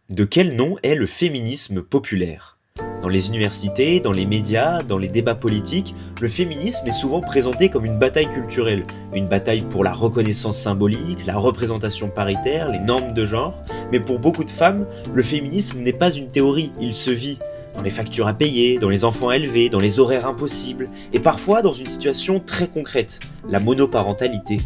De quel nom est le féminisme populaire? Dans les universités, dans les médias, dans les débats politiques, le féminisme est souvent présenté comme une bataille culturelle, une bataille pour la reconnaissance symbolique, la représentation paritaire, les normes de genre. Mais pour beaucoup de femmes, le féminisme n'est pas une théorie, il se vit. Dans les factures à payer, dans les enfants à élever, dans les horaires impossibles, et parfois dans une situation très concrète, la monoparentalité.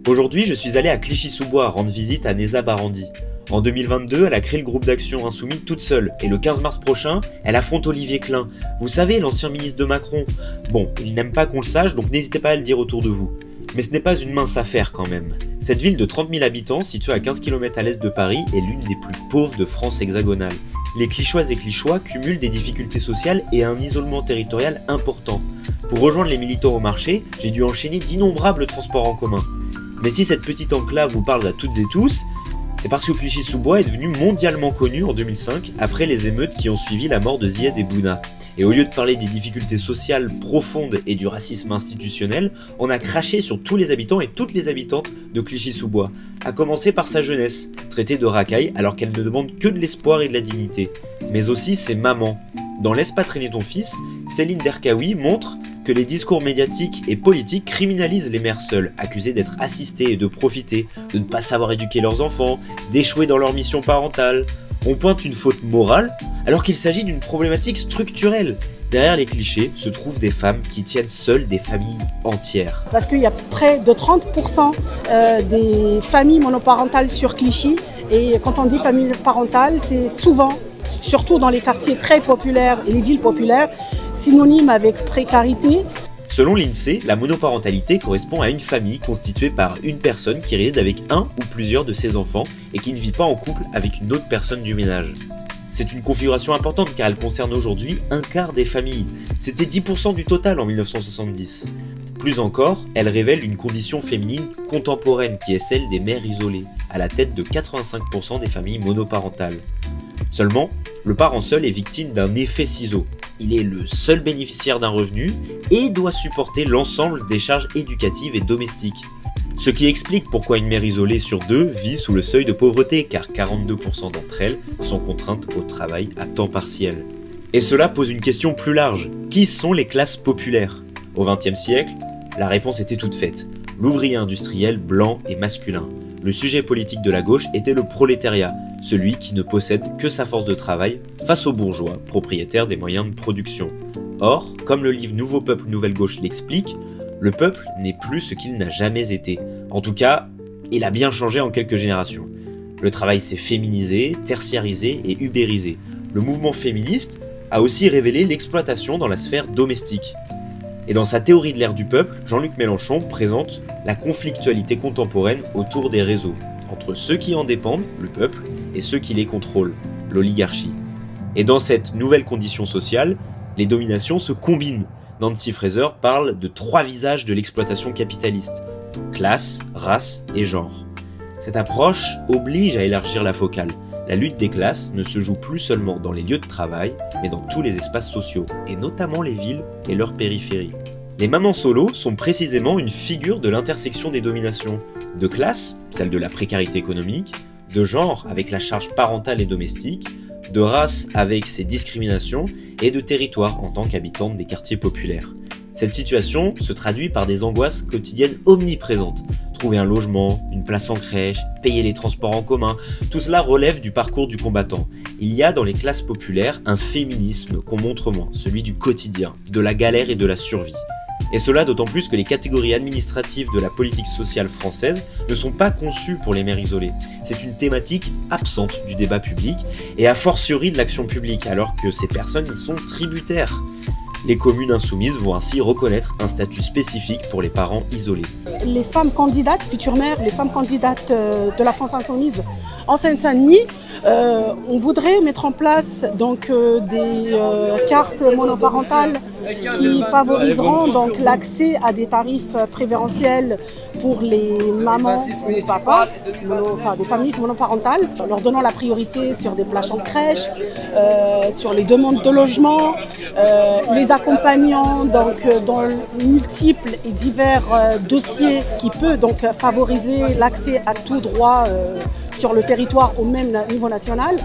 Aujourd'hui, je suis allé à Clichy-sous-Bois rendre visite à Neza Barandi. En 2022, elle a créé le groupe d'action Insoumis toute seule, et le 15 mars prochain, elle affronte Olivier Klein. Vous savez, l'ancien ministre de Macron. Bon, il n'aime pas qu'on le sache, donc n'hésitez pas à le dire autour de vous. Mais ce n'est pas une mince affaire quand même. Cette ville de 30 000 habitants, située à 15 km à l'est de Paris, est l'une des plus pauvres de France hexagonale. Les Clichoises et Clichois cumulent des difficultés sociales et un isolement territorial important. Pour rejoindre les militants au marché, j'ai dû enchaîner d'innombrables transports en commun. Mais si cette petite enclave vous parle à toutes et tous, c'est parce que Clichy-sous-Bois est devenu mondialement connu en 2005 après les émeutes qui ont suivi la mort de Zied Bouna. Et au lieu de parler des difficultés sociales profondes et du racisme institutionnel, on a craché sur tous les habitants et toutes les habitantes de Clichy-sous-Bois, à commencer par sa jeunesse, traitée de racaille alors qu'elle ne demande que de l'espoir et de la dignité, mais aussi ses mamans. Dans Laisse pas traîner ton fils, Céline Derkaoui montre que les discours médiatiques et politiques criminalisent les mères seules, accusées d'être assistées et de profiter, de ne pas savoir éduquer leurs enfants, d'échouer dans leur mission parentale. On pointe une faute morale, alors qu'il s'agit d'une problématique structurelle. Derrière les clichés se trouvent des femmes qui tiennent seules des familles entières. Parce qu'il y a près de 30% des familles monoparentales sur Clichy. Et quand on dit famille parentale, c'est souvent, surtout dans les quartiers très populaires et les villes populaires, synonyme avec précarité. Selon l'INSEE, la monoparentalité correspond à une famille constituée par une personne qui réside avec un ou plusieurs de ses enfants et qui ne vit pas en couple avec une autre personne du ménage. C'est une configuration importante car elle concerne aujourd'hui un quart des familles. C'était 10% du total en 1970. Plus encore, elle révèle une condition féminine contemporaine qui est celle des mères isolées, à la tête de 85% des familles monoparentales. Seulement, le parent seul est victime d'un effet ciseau. Il est le seul bénéficiaire d'un revenu et doit supporter l'ensemble des charges éducatives et domestiques. Ce qui explique pourquoi une mère isolée sur deux vit sous le seuil de pauvreté, car 42% d'entre elles sont contraintes au travail à temps partiel. Et cela pose une question plus large. Qui sont les classes populaires? Au XXe siècle, la réponse était toute faite. L'ouvrier industriel blanc et masculin. Le sujet politique de la gauche était le prolétariat, celui qui ne possède que sa force de travail face aux bourgeois, propriétaires des moyens de production. Or, comme le livre Nouveau Peuple, Nouvelle Gauche l'explique, le peuple n'est plus ce qu'il n'a jamais été. En tout cas, il a bien changé en quelques générations. Le travail s'est féminisé, tertiarisé et ubérisé. Le mouvement féministe a aussi révélé l'exploitation dans la sphère domestique. Et dans sa théorie de l'ère du peuple, Jean-Luc Mélenchon présente la conflictualité contemporaine autour des réseaux, entre ceux qui en dépendent, le peuple, et ceux qui les contrôlent, l'oligarchie. Et dans cette nouvelle condition sociale, les dominations se combinent. Nancy Fraser parle de 3 visages de l'exploitation capitaliste, classe, race et genre. Cette approche oblige à élargir la focale. La lutte des classes ne se joue plus seulement dans les lieux de travail, mais dans tous les espaces sociaux, et notamment les villes et leurs périphéries. Les mamans solo sont précisément une figure de l'intersection des dominations. De classe, celle de la précarité économique, de genre avec la charge parentale et domestique, de race avec ses discriminations, et de territoire en tant qu'habitante des quartiers populaires. Cette situation se traduit par des angoisses quotidiennes omniprésentes. Trouver un logement, une place en crèche, payer les transports en commun, tout cela relève du parcours du combattant. Il y a dans les classes populaires un féminisme qu'on montre moins, celui du quotidien, de la galère et de la survie. Et cela d'autant plus que les catégories administratives de la politique sociale française ne sont pas conçues pour les mères isolées. C'est une thématique absente du débat public et a fortiori de l'action publique, alors que ces personnes y sont tributaires. Les communes insoumises vont ainsi reconnaître un statut spécifique pour les parents isolés. Les femmes candidates, futures mères, les femmes candidates de la France insoumise en Seine-Saint-Denis, on voudrait mettre en place donc, des cartes monoparentales qui favoriseront donc l'accès à des tarifs préférentiels pour les mamans ou papas, des familles monoparentales, leur donnant la priorité sur des places en crèche, sur les demandes de logement, les accompagnant donc dans multiples et divers dossiers qui peut donc favoriser l'accès à tout droit sur le territoire au même niveau national.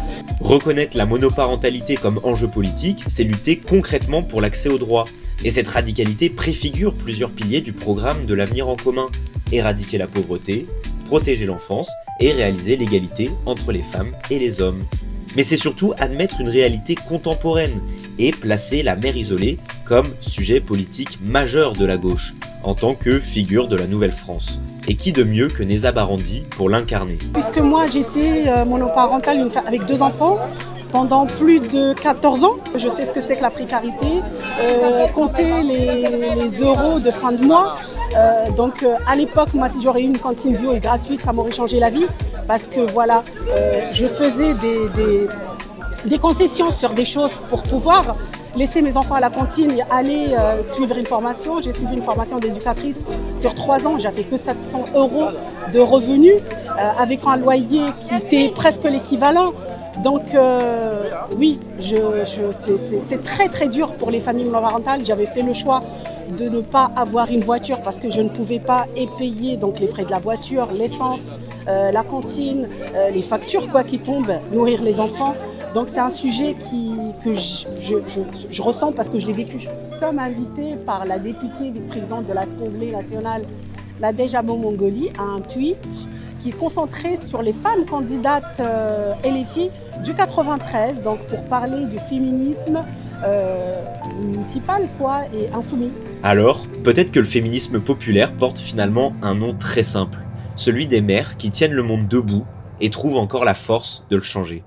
Reconnaître la monoparentalité comme enjeu politique, c'est lutter concrètement pour l'accès aux droits. Et cette radicalité préfigure plusieurs piliers du programme de l'avenir en commun. Éradiquer la pauvreté, protéger l'enfance et réaliser l'égalité entre les femmes et les hommes. Mais c'est surtout admettre une réalité contemporaine et placer la mère isolée comme sujet politique majeur de la gauche, en tant que figure de la Nouvelle-France. Et qui de mieux que Neza Barandi pour l'incarner? Puisque moi j'étais monoparentale avec 2 enfants pendant plus de 14 ans, je sais ce que c'est que la précarité, compter les euros de fin de mois. Donc à l'époque, moi si j'aurais eu une cantine bio et gratuite, ça m'aurait changé la vie parce que voilà, je faisais des concessions sur des choses pour pouvoir laisser mes enfants à la cantine et aller suivre une formation. J'ai suivi une formation d'éducatrice sur 3 ans, j'avais que 700 € de revenus avec un loyer qui était presque l'équivalent. Donc oui, c'est très très dur pour les familles monoparentales. J'avais fait le choix de ne pas avoir une voiture parce que je ne pouvais pas payer donc les frais de la voiture, l'essence, la cantine, les factures qui tombent, nourrir les enfants. Donc c'est un sujet que je ressens parce que je l'ai vécu. Nous sommes invités par la députée vice-présidente de l'Assemblée nationale, Nadège Amon-Mongoli, à un tweet qui est concentré sur les femmes candidates LFI du 93, donc pour parler du féminisme municipal et insoumis. Alors, peut-être que le féminisme populaire porte finalement un nom très simple, celui des mères qui tiennent le monde debout et trouvent encore la force de le changer.